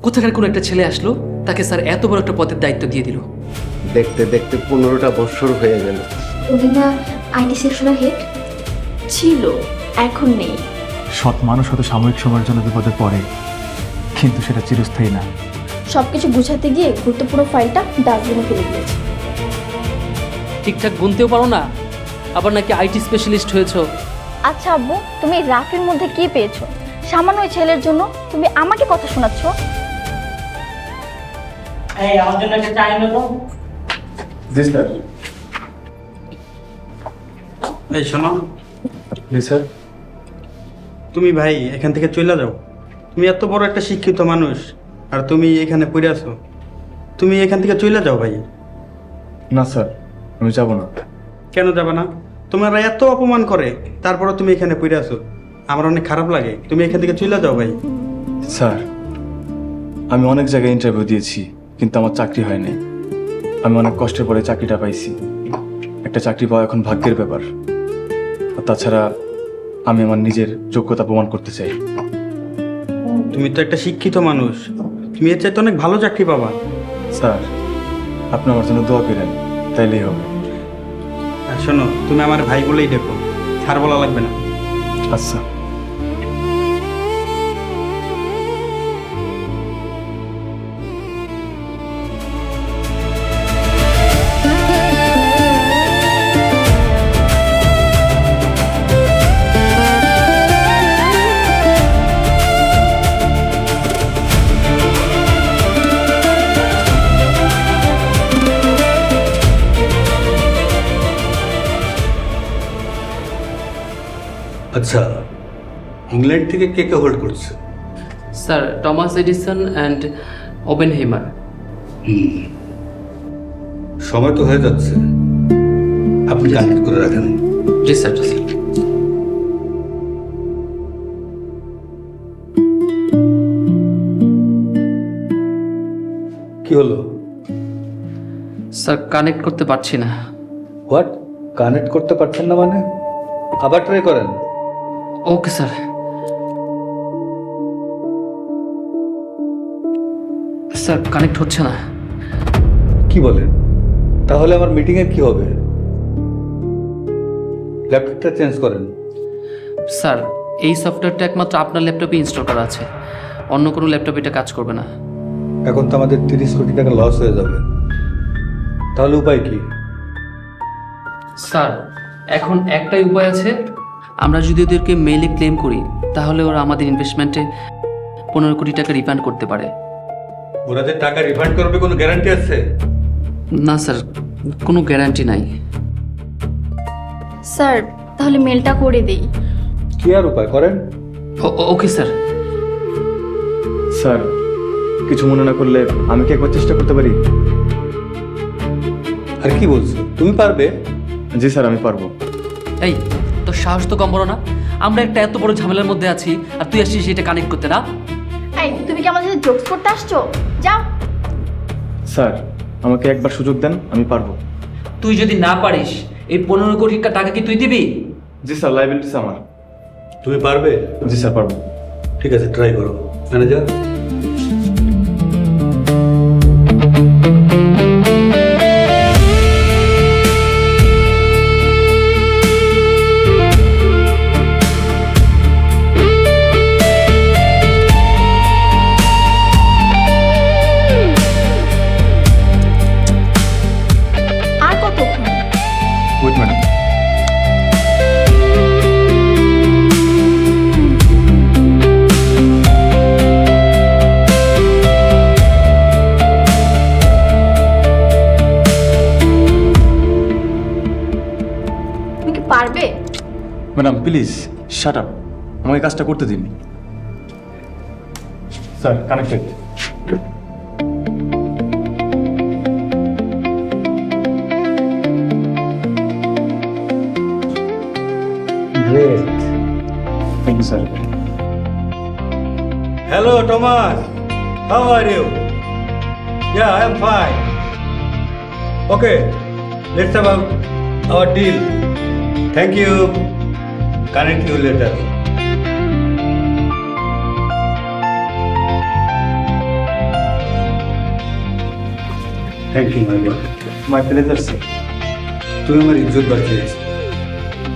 কোথাকার কোনো একটা ছেলে আসলো, তাকে স্যার এত বড় একটা পদের দায়িত্ব দিয়ে দিল। দেখতে দেখতে 15টা বছর হয়ে গেল। উনি না আইটি সেকশনের হেড ছিল, এখন নেই। সৎ মানুষ হয়তো সাময়িক সময়ের জন্য বিপদে পড়ে, কিন্তু সেটা চিরস্থায়ী না। সবকিছু গুছাতে গিয়ে গুরুত্বপূর্ণ ফাইলটা ডাস্টবিনে ফেলে দিয়েছে। ঠিকঠাক গুনতেও পারো না, আবার নাকি আইটি স্পেশালিস্ট হয়েছো। আচ্ছা আব্বু, তুমি রাফির মধ্যে কি পেয়েছো? সামান্য ওই ছেলের জন্য তুমি আমাকে কথা শোনাচ্ছ? এই আমার জন্য একটা চা এনে দাও। জি স্যার। এই শোনো, জি স্যার। তুমি ভাই এখান থেকে চলে যাও। তুমি এত বড় একটা শিক্ষিত মানুষ আর তুমি এখানে পড়ে আছো। তুমি এখান থেকে চলে যাও ভাই। না স্যার, আমি যাব না। কেন যাবে না? তোমার এত অপমান করে, তারপরে তুমি এখানে পড়ে আছো। আমার অনেক খারাপ লাগে। তুমি এখান থেকে চলে যাও ভাই। স্যার, আমি অনেক জায়গায় ইন্টারভিউ দিয়েছি, কিন্তু আমার চাকরি হয়নি। আমি অনেক কষ্টের পরে চাকরিটা পাইছি। একটা চাকরি পাওয়া এখন ভাগ্যের ব্যাপার। আর তাছাড়া আমি আমার নিজের যোগ্যতা প্রমাণ করতে চাই। তুমি তো একটা শিক্ষিত মানুষ, তুমি এর চাইতে অনেক ভালো চাকরি পাবা। স্যার, আপনি আমার জন্য দোয়া করেন, তাইলেই হবে। আর শোনো, তুমি আমার ভাই বলেই দেখো, ছাড় বলা লাগবে না। আচ্ছা। আচ্ছা, ইংল্যান্ড থেকে কে কে হোল্ড করছে? Sir, Thomas Edison and Oppenheimer. সময় তো হয়ে যাচ্ছে, আপনি কানেক্ট করে রাখেন। জি স্যার, জি স্যার। কি হলো? স্যার, কানেক্ট করতে পারছি না। হোয়াট? কানেক্ট করতে পারছেন না মানে? আবার ট্রাই করেন। Okay sir. স্যার, কানেক্ট হচ্ছে না। কি বলেন? তাহলে আমার মিটিং এর কি হবে? ল্যাপটপটা চেঞ্জ করেন। স্যার, এই সফটওয়্যারটা একমাত্র আপনার ল্যাপটপে ইনস্টল করা আছে, অন্য কোনো ল্যাপটপে এটা কাজ করবে না। এখন তো আমাদের 30 কোটি টাকা লস হয়ে যাবে, তাহলে উপায় কি? স্যার, এখন একটাই উপায় আছে। আমরা যদি ওদেরকে মেইলে ক্লেম করি, তাহলে ওরা আমাদের ইনভেস্টমেন্টে 15 কোটি টাকা রিফান্ড করতে পারে। ওরা যে টাকা রিফান্ড করবে কোনো গ্যারান্টি আছে? না স্যার, কোনো গ্যারান্টি নাই। স্যার, তাহলে মেলটা করে দেই। কি আর উপায় করেন? Okay sir. স্যার, কিছু মনে না করলে আমি কি একবার চেষ্টা করতে পারি? আর কি বলছো, তুমি পারবে? জি স্যার, আমি পারবো। এই, তোর সাহস তো কম বড় না। আমরা একটা এত বড় ঝামেলার মধ্যে আছি, আর তুই আসছিস এটা কানেক্ট করতে না? এই, তুমি কি আমাদের সাথে জোকস করতে আসছো? যাও। স্যার, আমাকে একবার সুযোগ দেন, আমি পারবো। তুই যদি না পারিস, এই 15 কোটি টাকা কি তুই দিবি? জি স্যার, লাইবিলিটিস আমার। তুমি পারবে? জি স্যার, পারবো। ঠিক আছে, ট্রাই করো ম্যানেজার। আর কতক্ষণ? Wait madam. তুমি কি পারবে? ম্যাডাম প্লিজ শাট আপ, আমাকে কাজটা করতে দিন। Sir, connected. Great. Thank you sir. Hello, Thomas. How are you? Yeah, I am fine. Okay, let's have a our deal. Thank you. Connect you later. Thank you my boy. My pleasure sir. তুমি আমার ইজ্জত বাঁচিয়েছো।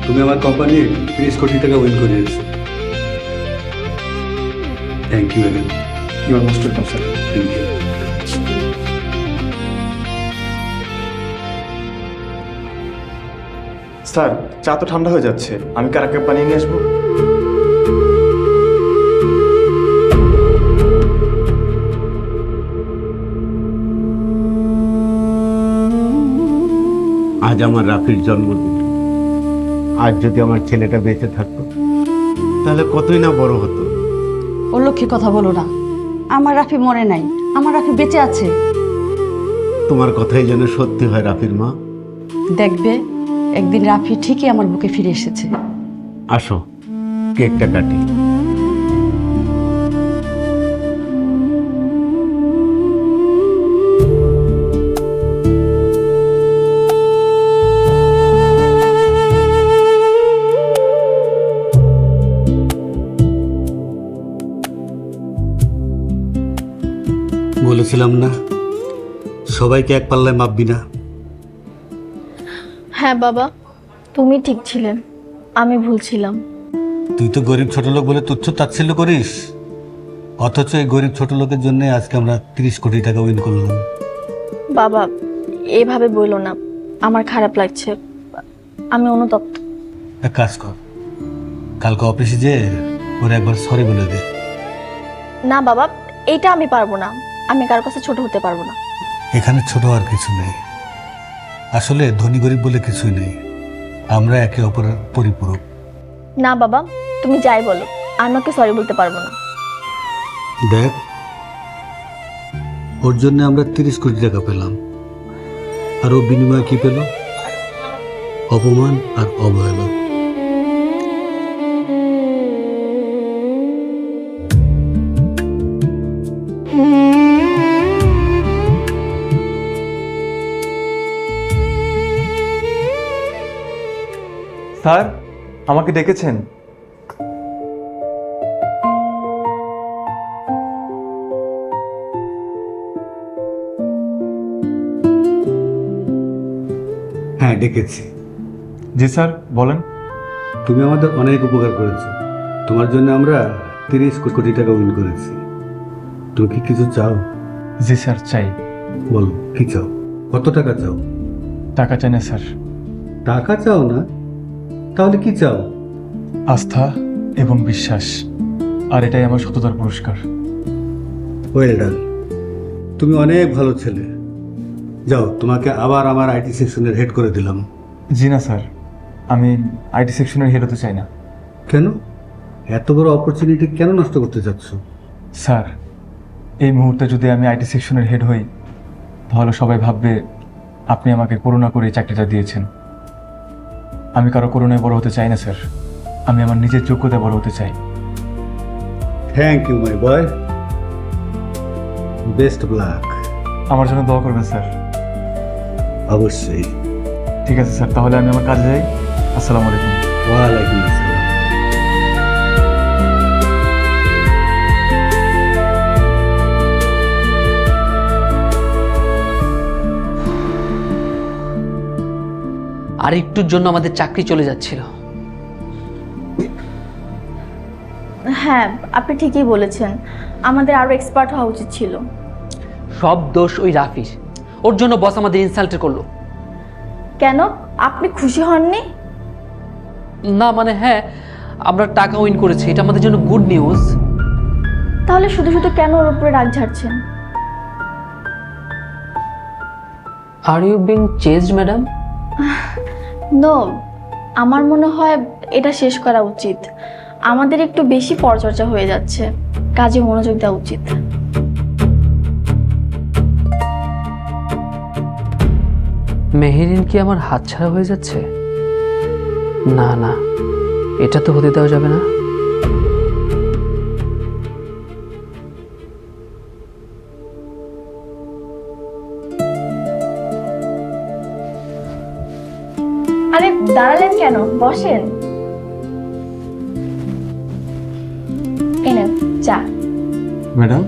তুমি আমার কোম্পানির 30 কোটি টাকা win করিয়েছো। Thank you again. You are most welcome sir. Thank you. Sir, চা তো ঠান্ডা হয়ে যাচ্ছে, আমি কার কাপ বানিয়ে নিয়ে আসবো? আজ আমার রাফির জন্মদিন। আজ যদি আমার ছেলেটা বেঁচে থাকতো তাহলে কতই না বড় হতো। অলক্ষী কথা বলো না। আমার রাফি মরে নাই, আমার রাফি বেঁচে আছে। তোমার কথাই যেন সত্যি হয় রাফির মা। দেখবে একদিন রাফি ঠিকই আমার বুকে ফিরে এসেছে। আসো কেকটা কাটি। বলেছিলাম না সবাইকে এক পাল্লায় মাপবি না। হ্যাঁ বাবা, তুমি ঠিক ছিলেন, আমি ভুল ছিলাম। তুই তো গরিব ছোট লোক বলে তুচ্ছ তাচ্ছিল্য করিস, অথচ এই গরিব ছোট লোকের জন্য আজকে আমরা 30 কোটি টাকা উইন করলাম। বাবা এভাবে বললো না, আমার খারাপ লাগছে, আমি অনুতপ্ত। এক কাজ কর, কালকে অফিসে যে ওর একবার সরি বলে দে। না বাবা, এইটা আমি পারবো না, আমি কারোর কাছে ছোট হতে পারবো না। এখানে ছোট আর কিছু নেই, আসলে ধনী গরিব বলে কিছুই নেই, আমরা একে অপরের পরিপূরক। না বাবা, তুমি যাই বলো, আমি ওকে সরি বলতে পারবো না। দেখ, ওর জন্য আমরা 30 কোটি টাকা পেলাম, আর ও বিনিময়ে কি পেল? অপমান আর অবহেলা। স্যার, আমাকে ডেকেছেন? হ্যাঁ ডেকেছি। জি স্যার, বলেন। তুমি আমাদের অনেক উপকার করেছো, তোমার জন্য আমরা 30 কোটি টাকা উইন করেছি। তুমি কি কিছু চাও? জি স্যার, চাই। বলো কি চাও, কত টাকা চাও? টাকা চাই না স্যার, টাকা চাও না? তাহলে কি চাও? আস্থা এবং বিশ্বাস, আর এটাই আমার সততার পুরস্কার। ওয়েল ডান, তুমি অনেক ভালো ছেলে। যাও, তোমাকে আবার আমার আইটি সেকশনের হেড করে দিলাম। জি না স্যার, আমি আইটি সেকশনের হেড হতে চাই না। কেন? এত বড় অপরচুনিটি কেন নষ্ট করতে চাচ্ছ? স্যার, এই মুহূর্তে যদি আমি আইটি সেকশনের হেড হই তাহলে সবাই ভাববে আপনি আমাকে করুণা করে এই চাকরিটা দিয়েছেন। আমি কারো করুণায় বড় হতে চাই না স্যার, আমি আমার নিজের যোগ্যতায় বড় হতে চাই। Thank you my boy, best of luck. আমার জন্য দোয়া করবেন স্যার। অবশ্যই। ঠিক আছে স্যার, তাহলে আমি আমার কাজে যাই। আসসালামু আলাইকুম। ওয়ালাইকুম আসসালাম। আর একটুর জন্য আমাদের চাকরি চলে যাচ্ছিল। হ্যাঁ, আপনি ঠিকই বলেছেন, আমাদের আরো এক্সপার্ট হওয়া উচিত ছিল। সব দোষ ওই রাফির, ওর জন্য বস আমাদের ইনসাল্ট করলো। কেন, আপনি খুশি হননি? না মানে হ্যাঁ, আমরা টাকা উইন করেছি, এটা আমাদের জন্য গুড নিউজ। তাহলে শুধু শুধু কেন ওর উপরে রাগ ঝাড়ছেন? Are you being chased madam? No, আমার মনে হয় এটা শেষ করা উচিত। আমাদের একটু বেশি পরচর্চা হয়ে যাচ্ছে, কাজে মনোযোগ দেওয়া উচিত। মেহেরিন কি আমার হাতছাড়া হয়ে যাচ্ছে? না না, এটা তো হতে দেওয়া যাবে না। আরে দাঁড়ালেন কেন, বসেন। এনেন চা। ম্যাডাম,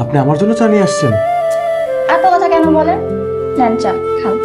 আপনি আমার জন্য চা নিয়ে আসছেন? এত কথা কেন বলেন? নেন চা খান।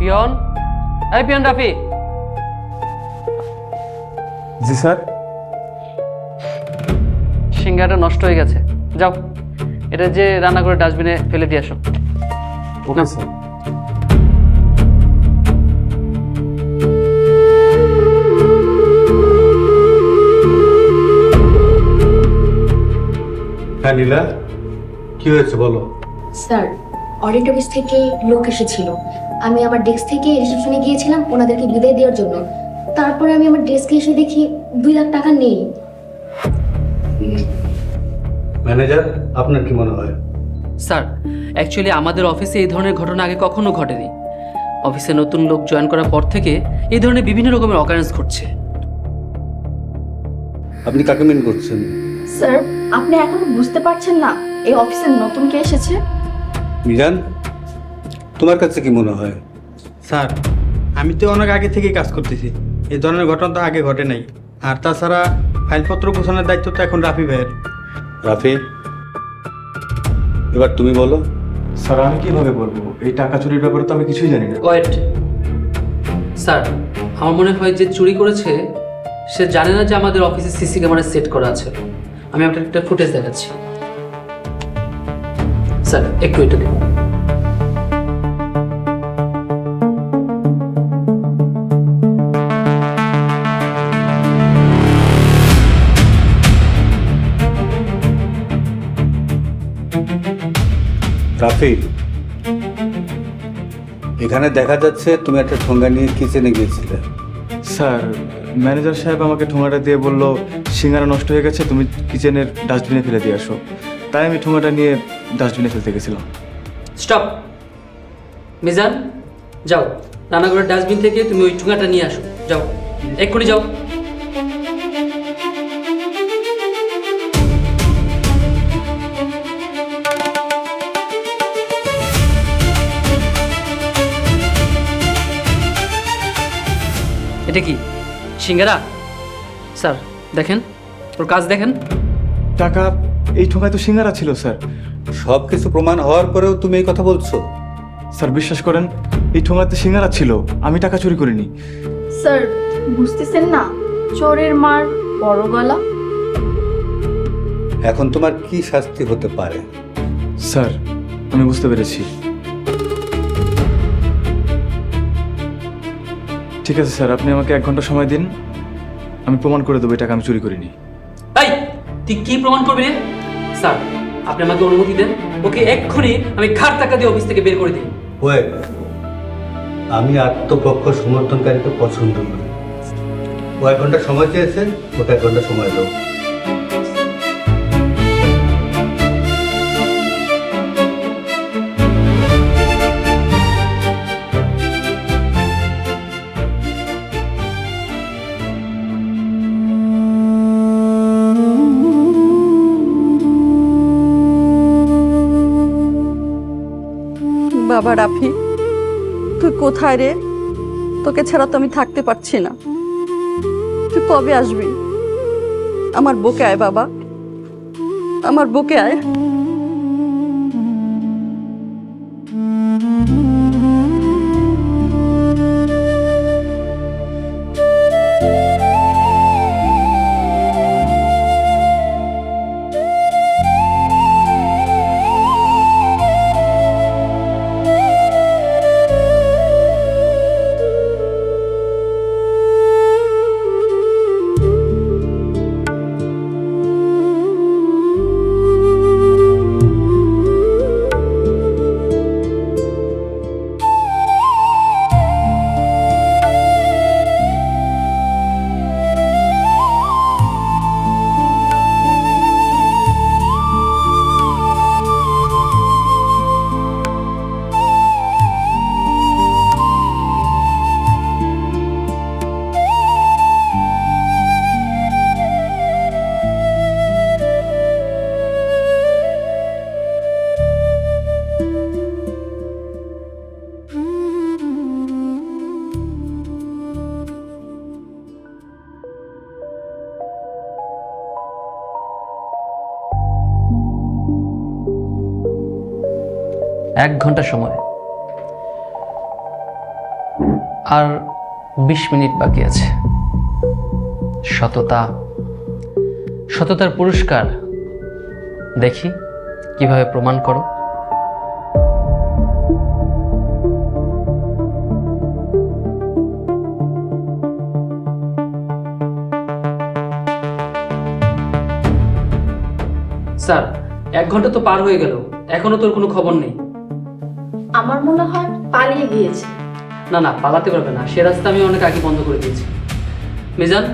পিয়ন, এই পিয়ন রাফি, জি স্যার। সিঙ্গাটা নষ্ট হয়ে গেছে, যাও এটা যে রান্না করে ডাস্টবিনে ফেলে দিয়ে আসো। Okay sir. হ্যাঁ নীলা, কি হয়েছে বলো। স্যার, অডিট অফিস থেকে লোক এসেছিল। আমি আমার ডেস্ক থেকে রিসেপশনে গিয়েছিলাম ওনাদেরকে বিদায় দেওয়ার জন্য। তারপরে আমি আমার ডেস্কে এসে দেখি 2 লাখ টাকা নেই। ম্যানেজার, আপনার কি মনে হয়? স্যার, অ্যাকচুয়ালি আমাদের অফিসে এই ধরনের ঘটনা আগে কখনো ঘটেনি। অফিসে নতুন লোক জয়েন করার পর থেকে এই ধরনের বিভিন্ন রকমের অকারেন্স ঘটছে। আপনি কাকে মিন করছেন? স্যার, আপনি এখনো বুঝতে পারছেন না এই অফিসে নতুন কে এসেছে? মিজান, তোমার কাছে কি মনে হয়? স্যার, আমি তো অনেক আগে থেকেই কাজ করতেছি, এই ধরনের ঘটনা তো আগে ঘটে নাই। আর তাছাড়া ফাইলপত্র গোছানোর দায়িত্ব তো এখন রাফি ভাইয়ের। রাফি, এবার তুমি বলো। স্যার, আমি কিভাবে বলবো? এই টাকা চুরির ব্যাপারে তো আমি কিছুই জানি না। ওয়েট স্যার, আমার মনে হয় যে চুরি করেছে সে জানে না যে আমাদের অফিসে সিসি ক্যামেরা সেট করা আছে। আমি আপনার একটা ফুটেজ দেখাচ্ছি। স্যার, একটু এটা দেখুন। রাফি, এখানে দেখা যাচ্ছে তুমি একটা ঠোঙ্গা নিয়ে কিচেনে গিয়েছিলে। স্যার, ম্যানেজার সাহেব আমাকে ঠোঙাটা দিয়ে বলল সিঙ্গারা নষ্ট হয়ে গেছে, তুমি কিচেনের ডাস্টবিনে ফেলে দিয়ে আসো। তাই আমি ঠোঙাটা নিয়ে ডাস্টবিনে ফেলতে গেছিলাম। স্টপ। মিজান, যাও রান্নাঘরের ডাস্টবিন থেকে তুমি ওই ঠুঙাটা নিয়ে আসো। যাও, এক্ষুনি যাও। এটা কি সিঙ্গারা? স্যার দেখেন, ওর কাজ দেখেন। টাকা এই ঠোঙায় তো সিঙ্গারা ছিল স্যার। সব কিছু প্রমাণ হওয়ার পরেও তুমি এই কথা বলছো? স্যার, বিশ্বাস করেন, এই ঠোঙাতে সিঙ্গারা ছিল, আমি টাকা চুরি করিনি। স্যার, বুঝতেছেন না, চোরের মার বড় গলা। এখন তোমার কি শাস্তি হতে পারে? স্যার, আমি বুঝতে পেরেছি। ঠিক আছে স্যার, আপনি আমাকে 1 ঘন্টা সময় দিন, আমি প্রমাণ করে দেবো এই টাকা আমি চুরি করিনি। এই, তুই কি প্রমাণ করবি রে? স্যার, আপনি আমাকে অনুমতি দেন, ওকে এক্ষুনি আমি ঘাট টাকা দিয়ে অফিস থেকে বের করে দিই। ওয়েট, আমি আত্মপক্ষ সমর্থনকারীকে পছন্দ করি। ও 1 ঘন্টা সময় চেয়েছে, ওকে 1 ঘন্টা সময় দাও। বাবা রাফি, তুই কোথায় রে? তোকে ছাড়া তো আমি থাকতে পারছি না। তুই কবে আসবি? আমার বুকে আয় বাবা, আমার বুকে আয়। 1 ঘন্টা সময়, আর 20 মিনিট বাকি আছে। সততার পুরস্কার দেখি কিভাবে প্রমাণ করো। স্যার, 1 ঘন্টা তো পার হয়ে গেল, এখনো তোর কোনো খবর নেই। আমার মনে হয় পালিয়ে গিয়েছে। না, পালাতে পারবে না, সে রাস্তা আমি অনেক আগে বন্ধ করে দিয়েছি। মিজান,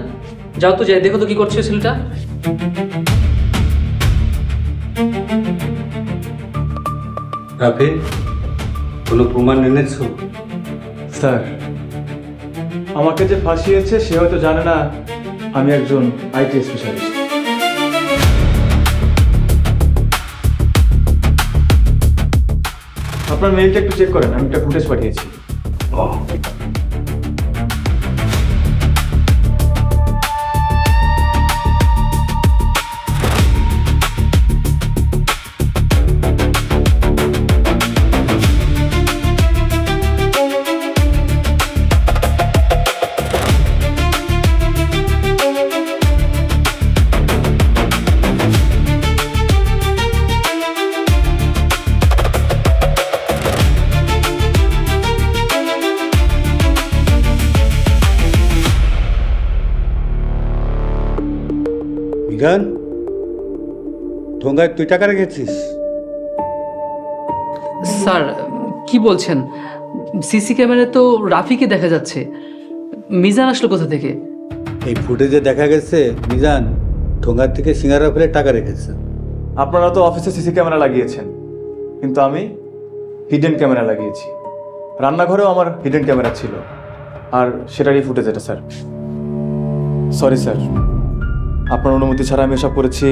যাও তো, যাই দেখো তো কি করছে ছেলেটা। রাফি, কোনো প্রমাণ এনেছো? স্যার, আমাকে যে ফাঁসিয়েছে সে হয়তো জানে না আমি একজন আইটি স্পেশালিস্ট। আপনার মেইলটা একটু চেক করেন, আমি একটা ফুটেজ পাঠিয়েছি। মিজান, ঠোঙ্গায় তুই টাকা রেখেছিস? স্যার, কি বলছেন? সিসি ক্যামেরায় তো রাফিকে দেখা যাচ্ছে। মিজান আসলো কোথা থেকে? এই ফুটেজে দেখা গেছে মিজান ঠোঙ্গার থেকে সিঙ্গারা ফেলে টাকা রেখেছে। আপনারা তো অফিসে সিসি ক্যামেরা লাগিয়েছেন, কিন্তু আমি হিডেন ক্যামেরা লাগিয়েছি। রান্নাঘরেও আমার হিডেন ক্যামেরা ছিল, আর সেটারই ফুটেজ এটা স্যার। সরি স্যার, আপনার অনুমতি ছাড়া আমি এসব করেছি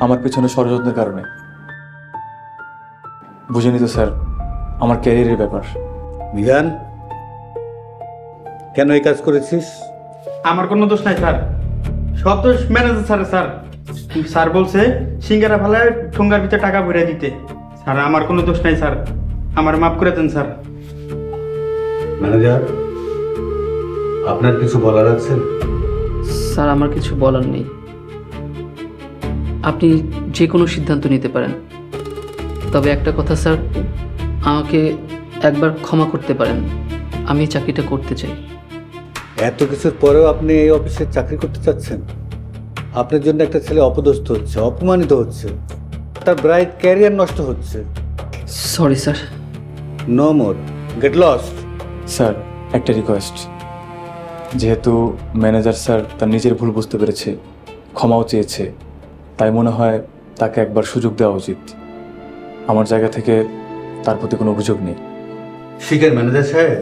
আমার পেছনে ষড়যন্ত্রের কারণে। বুঝেনি তো স্যার, আমার ক্যারিয়ারের ব্যাপার। মিজান, কেন এই কাজ করেছিস? আমার কোনো দোষ নাই স্যার, সব দোষ ম্যানেজার স্যার। স্যার বলছে সিঙ্গারা ফেলায় ঠোঙ্গার ভিতরে টাকা ভরে দিতে। স্যার, আমার কোনো দোষ নাই স্যার, আমার মাফ করে দেন স্যার। ম্যানেজার, আপনার কিছু বলার আছে? স্যার, আমার কিছু বলার নেই। আপনি যে কোনো সিদ্ধান্ত নিতে পারেন, তবে একটা কথা স্যার, আমাকে একবার ক্ষমা করতে পারেন, আমি এই চাকরিটা করতে চাই। এত কিছুর পরেও আপনি এই অফিসে চাকরি করতে চাচ্ছেন? আপনার জন্য একটা ছেলে অপদস্থ হচ্ছে, অপমানিত হচ্ছে, তার ব্রাইট ক্যারিয়ার নষ্ট হচ্ছে। Sorry sir. No more, get lost. Sir, একটা রিকোয়েস্ট, যেহেতু ম্যানেজার স্যার তার নিজের ভুল বুঝতে পেরেছে, ক্ষমাও চেয়েছে, তাই মনে হয় তাকে একবার সুযোগ দেওয়া উচিত। আমার জায়গা থেকে তার প্রতি কোনো অভিযোগ নেই। শিখেন ম্যানেজার সাহেব,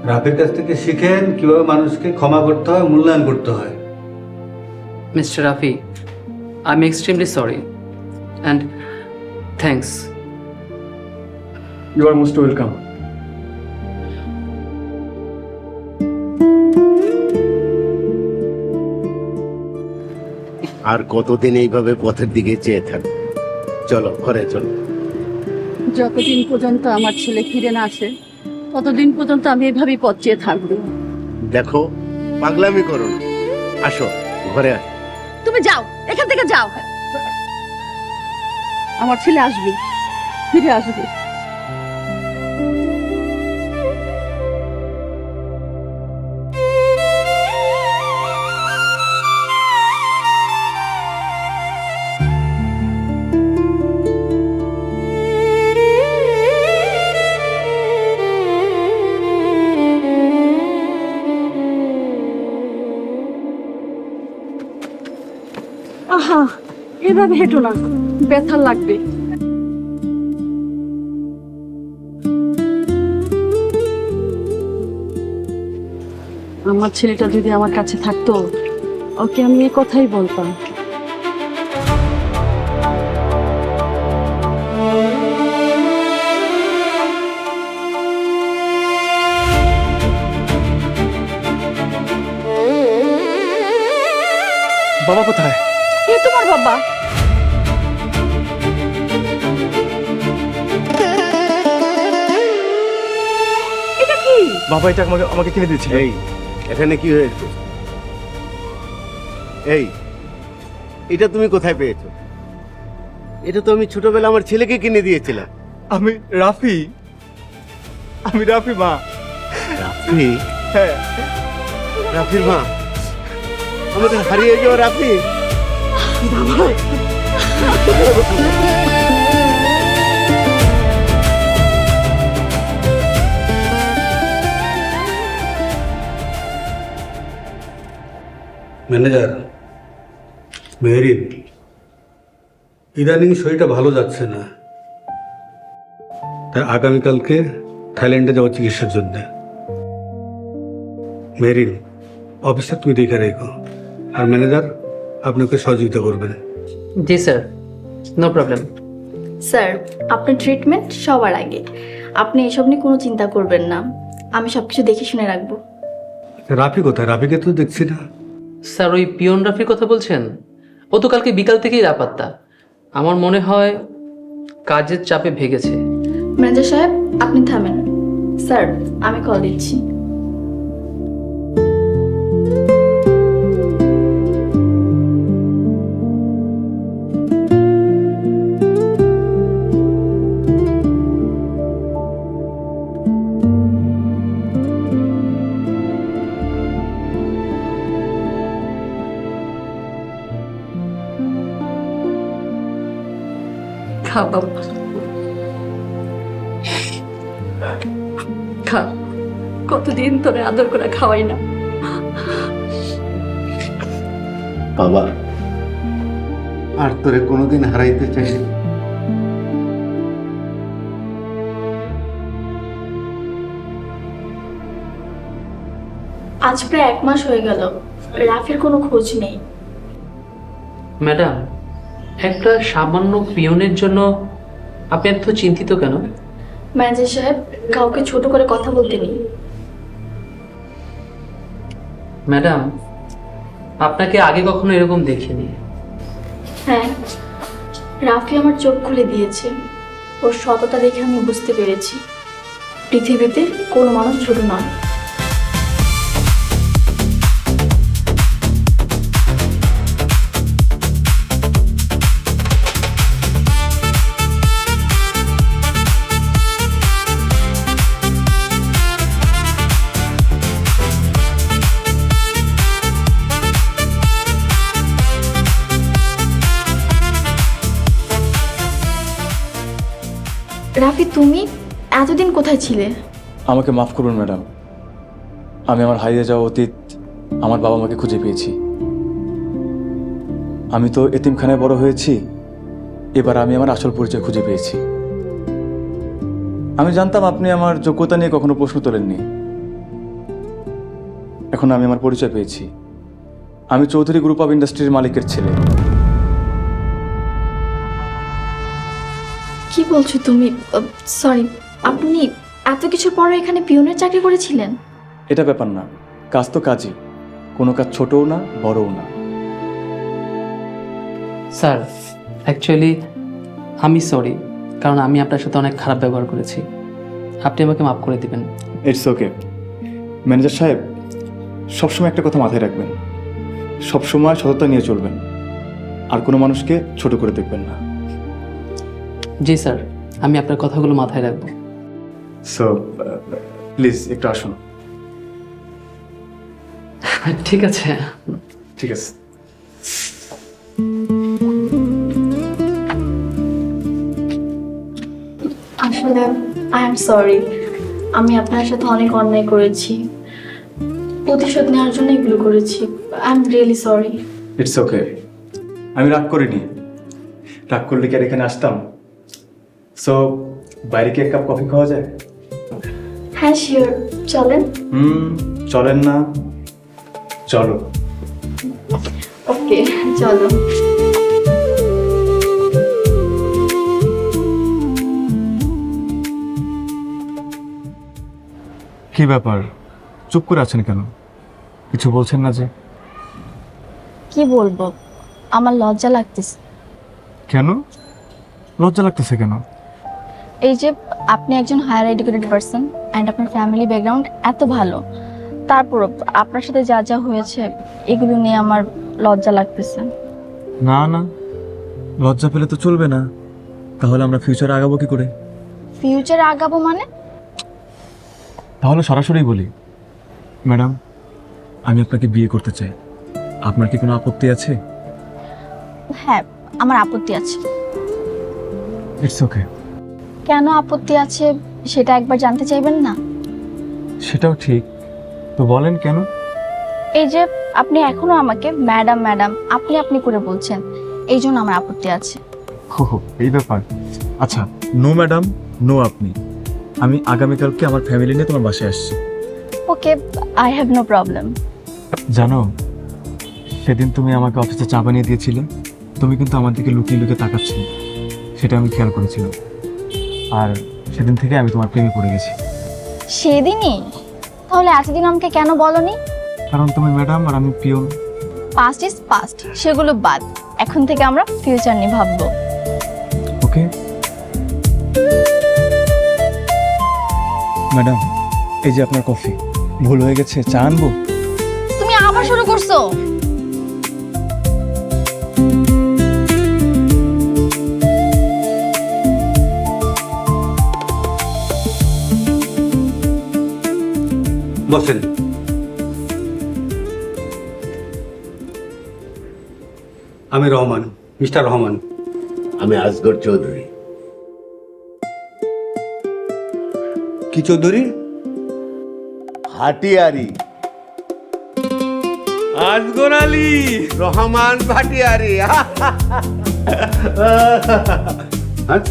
রাফির কাছ থেকে শিখেন কিভাবে মানুষকে ক্ষমা করতে হয়, মূল্যায়ন করতে হয়। Mister Rafi, I am extremely sorry and thanks. You are most welcome. আর কতদিন এইভাবে পথের দিকে চেয়ে থাকবে? চলো ঘরে চলো। যতদিন পর্যন্ত আমার ছেলে ফিরে না আসে ততদিন পর্যন্ত আমি এভাবেই পথ চেয়ে থাকবো। দেখো, পাগলামি করো না, আসো ঘরে আসো। তুমি যাও, এখান থেকে যাও। আমার ছেলে আসবে, ফিরে আসবে। আহা, এভাবে হেঁটো না, ব্যথা লাগবে। আমার ছেলেটা যদি আমার কাছে থাকতো, ওকে আমি এই কথাই বলতাম। বাবা কোথায়? এ তোমার বাবা। বাবা এটা আমাকে আমাকে কিনে দিয়েছিল। এই এখানে কি হয়েছে? এই এটা তুমি কোথায় পেয়েছো? এটা তো আমি ছোটবেলা আমার ছেলেকে কিনে দিয়েছিলাম। আমি রাফি মা। রাফি? হ্যাঁ, রাফির মা? আমাদের হারিয়ে যাওয়া রাফি? ম্যানেজার মেহরিন, ইদানিং শরীরটা ভালো যাচ্ছে না, তাই আগামীকালকে থাইল্যান্ডে যাওয়া চিকিৎসার জন্য। মেহরিন, অফিসে তুমি দেখে রেখো, আর ম্যানেজার আপনাকে সহযোগিতা করবেন। জি স্যার, নো প্রবলেম। স্যার, আপনার ট্রিটমেন্ট সবার আগে। আপনি এসব নিয়ে কোনো চিন্তা করবেন না, আমি সব কিছু দেখে শুনে রাখবো। রাফি কোথায়? রাফিকে তো দেখছি না। স্যার, ওই পিয়ন রাফির কথা বলছেন? ও তো কালকে বিকাল থেকেই লাপাত্তা। আমার মনে হয় কাজের চাপে ভেগেছে। ম্যানেজার সাহেব, আপনি থামেন। স্যার, আমি কল দিচ্ছি। খা বাবা, খা। কতদিন তোরে আদর করে খাওয়াই না। বাবা, আর তোরে কোনোদিন হারাইতে চাই না। আজ প্রায় 1 মাস হয়ে গেল, রাফির কোনো খোঁজ নেই। ম্যাডাম, একটা সামান্য পিয়নের জন্য আপনি এত চিন্তিত কেন? ম্যানেজার সাহেব, কাউকে ছোট করে কথা বলতে নেই। ম্যাডাম, আপনাকে আগে কখনো এরকম দেখিনি। হ্যাঁ, রাফি আমার চোখ খুলে দিয়েছে। ওর সততা দেখে আমি বুঝতে পেরেছি পৃথিবীতে কোনো মানুষ ছোট নয়। রাফি, তুমি এতদিন কোথায় ছিলে? আমাকে মাফ করুন ম্যাডাম, আমি আমার হারিয়ে যাওয়া অতীত আমার বাবা মাকে খুঁজে পেয়েছি। আমি তো এতিমখানায় বড় হয়েছি, এবার আমি আমার আসল পরিচয় খুঁজে পেয়েছি। আমি জানতাম আপনি আমার যোগ্যতা নিয়ে কখনো প্রশ্ন তোলেননি, এখন আমি আমার পরিচয় পেয়েছি। আমি চৌধুরী গ্রুপ অফ ইন্ডাস্ট্রির মালিকের ছেলে। কি বলছো তুমি? সরি, আপনি এত কিছুর পরও এখানে পিয়নের চাকরি করেছিলেন? এটা ব্যাপার না, কাজ তো কাজই, কোনো কাজ ছোটও না বড়ও না। স্যার, অ্যাকচুয়ালি আমি সরি, কারণ আমি আপনার সাথে অনেক খারাপ ব্যবহার করেছি। আপনি আমাকে মাফ করে দিবেন। It's okay. ম্যানেজার সাহেব, সবসময় একটা কথা মাথায় রাখবেন, সবসময় সততা নিয়ে চলবেন, আর কোনো মানুষকে ছোট করে দেখবেন না। জি স্যার, আমি আপনার কথাগুলো মাথায় রাখবো। সো প্লিজ একটু আসুন। ঠিক আছে। ঠিক আছে। আসলে আই এম সরি, আমি আপনার সাথে অনেক অন্যায় করেছি। প্রতিশোধ নেওয়ার জন্য এগুলো করেছি। I am really sorry. It's okay. আমি রাগ করিনি, রাগ করলে কি আর এখানে আসতাম? সো বাইরে কি এক কাপ কফি খাওয়া যায়? হ্যাঁ শিওর, চলেন। চলেন না, চলো। ওকে, চলো। কি ব্যাপার, চুপ করে আছেন কেন? কিছু বলছেন না যে? কি বলবো, আমার লজ্জা লাগতেছে। কেন লজ্জা লাগতেছে কেন? এই যে আপনি একজন হায়ার এডুকেটেড পারসন, অ্যান্ড আপনার ফ্যামিলি ব্যাকগ্রাউন্ড এত ভালো, তারপরও আপনার সাথে যা যা হয়েছে এগুলো নিয়ে আমার লজ্জা লাগতেছে। না না, লজ্জা পেলে তো চলবে না। তাহলে আমরা ফিউচারে আগাবো কি করে? ফিউচারে আগাবো মানে? তাহলে সরাসরি বলি, ম্যাডাম আমি আপনাকে বিয়ে করতে চাই। আপনার কি কোনো আপত্তি আছে? হ্যাঁ, আমার আপত্তি আছে। It's okay. কেন আপত্তি আছে সেটা একবার জানতে চাইবেন না? সেটাও ঠিক, তো বলেন কেন? এই যে আপনি এখনো আমাকে ম্যাডাম ম্যাডাম আপনি আপনি করে বলছেন, এই জন্য আমার আপত্তি আছে। হো হো, এই ব্যাপার। আচ্ছা, নো ম্যাডাম, নো আপনি। আমি আগামীকালকে আমার ফ্যামিলি নিয়ে তোমার বাসায় আসছি। ওকে, আই হ্যাভ নো প্রবলেম। জানো, সেদিন তুমি আমাকে অফিসে চা বানিয়ে দিয়েছিলে, তুমি কিন্তু আমার দিকে লুকিয়ে লুকিয়ে তাকাচ্ছিলে, সেটা আমি খেয়াল করেছিলাম। আর সেদিন থেকে আমি তোমার প্রেমে পড়ে গেছি। সেদিনই? তাহলে এতদিন আমাকে কেন বলনি? কারণ তুমি ম্যাডাম আর আমি পিওন। পাস্ট ইজ পাস্ট, সেগুলো বাদ। এখন থেকে আমরা ফিউচার নিয়ে ভাববো। ওকে ম্যাডাম, এই যে আপনার কফি। ভুল হয়ে গেছে, চা আনবো? তুমি আবার শুরু করছো? বসেন। আমি রহমান, মিস্টার রহমান। আমি আসগর চৌধুরী। কি চৌধুরী? ভাটিয়ারি। আসগর আলী। রহমান ভাটিয়ারি। হ্যাঁ,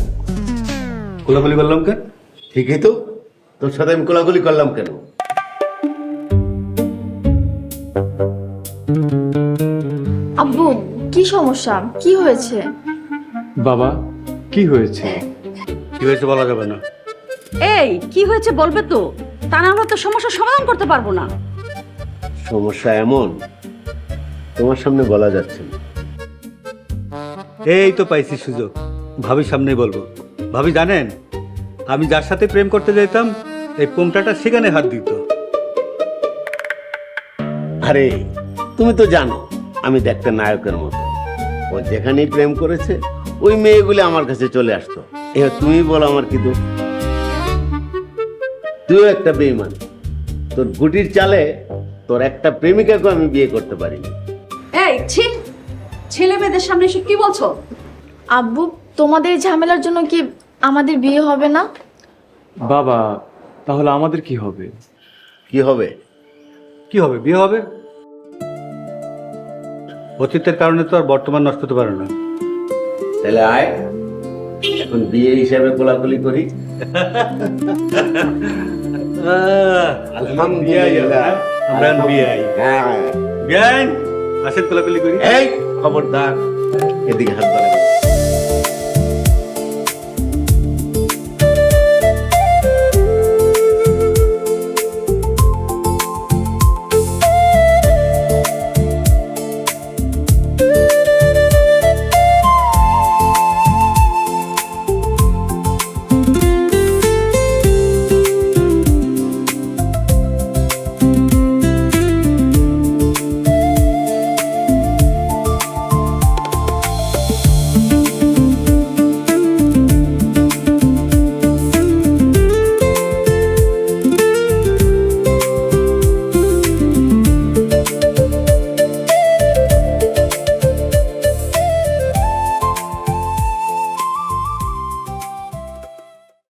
কোলাকুলি করলাম কেন? ঠিকই তো, তোর সাথে আমি কোলাকুলি করলাম কেন? আব্বু, কি সমস্যা? কি হয়েছে? বাবা, কি হয়েছে? কি হয়েছে বলা যাবে না। এই কি হয়েছে বলবে তো, তা না আমরা তো সমস্যার সমাধান করতে পারবো না। সমস্যা এমন, তোমার সামনে বলা যাচ্ছে না। এই তো পাইছি সুযোগ, ভাবির সামনেই বলবো। ভাবি জানেন, আমি যার সাথে প্রেম করতে যেতাম এই পোংটাটা সেখানে হাত দিত। আরে তুমি তো জানো আমি দেখতে নায়কের মতো। ও যেখানেই প্রেম করেছে ওই মেয়েগুলি আমার কাছে চলে আসতো। এবার তুমি বলো আমার কি দোষ? তুইও একটা বেঈমান। তোর গুটির চালে তোর একটা প্রেমিকাকে আমি বিয়ে করতে পারিনি। এই ছি, ছেলে মেয়েদের সামনে এসে কি বলছো? আব্বু, তোমাদের এই ঝামেলার জন্য কি আমাদের বিয়ে হবে না? বাবা, তাহলে আমাদের কি হবে? কি হবে? কি হবে? বিয়ে হবে। অতীতের কারণে তো আর বর্তমান নষ্ট হতে পারে না। তাহলে আয়, এখন বিয়ে হিসাবে কোলাকুলি করি। আলহামদুলিল্লাহ। আমরা বিয়ে। হ্যাঁ, বিয়ে আসেন, কোলাকুলি করি। এই খবরদার, এদিকে হাত বাড়াবি।